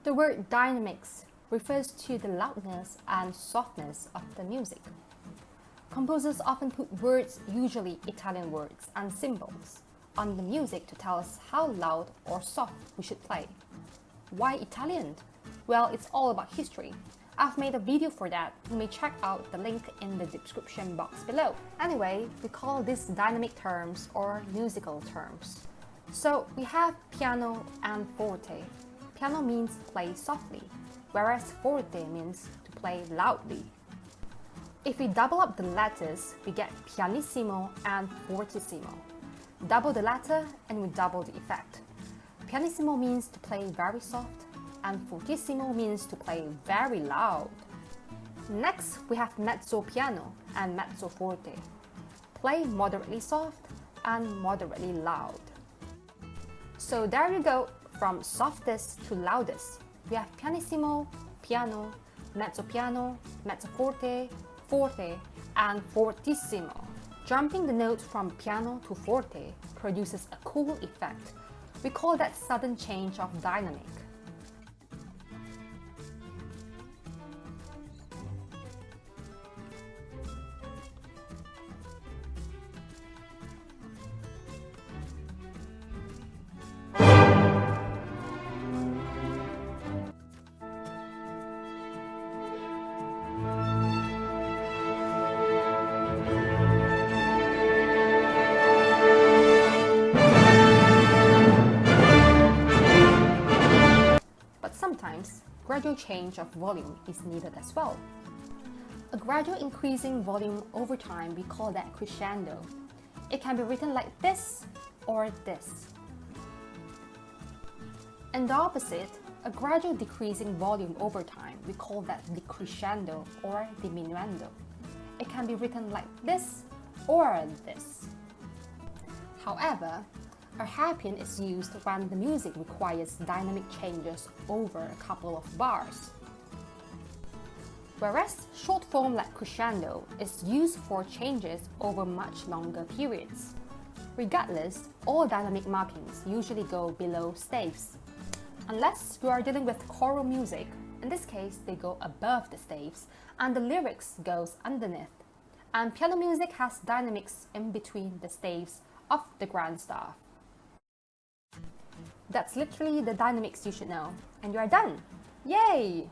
The word dynamics refers to the loudness and softness of the music. Composers often put words, usually Italian words and symbols, on the music to tell us how loud or soft we should play. Why Italian? Well, it's all about history. I've made a video for that. You may check out the link in the description box below. Anyway, we call these dynamic terms or musical terms. So we have piano and forte. Piano means play softly, whereas forte means to play loudly. If we double up the letters, we get pianissimo and fortissimo. Double the latter and we double the effect. Pianissimo means to play very soft, and fortissimo means to play very loud. Next, we have mezzo piano and mezzo forte. Play moderately soft and moderately loud. So there you go, from softest to loudest. We have pianissimo, piano, mezzo forte, forte, and fortissimo. Jumping the note from piano to forte produces a cool effect. We call that sudden change of dynamic. Sometimes, gradual change of volume is needed as well. A gradual increasing volume over time, we call that crescendo. It can be written like this or this. And the opposite, a gradual decreasing volume over time, we call that decrescendo or diminuendo. It can be written like this or this. However, a hairpin is used when the music requires dynamic changes over a couple of bars. Whereas short form like crescendo is used for changes over much longer periods. Regardless, all dynamic markings usually go below staves. Unless you are dealing with choral music, in this case they go above the staves and the lyrics goes underneath. And piano music has dynamics in between the staves of the grand staff. That's literally the dynamics you should know. And you are done! Yay!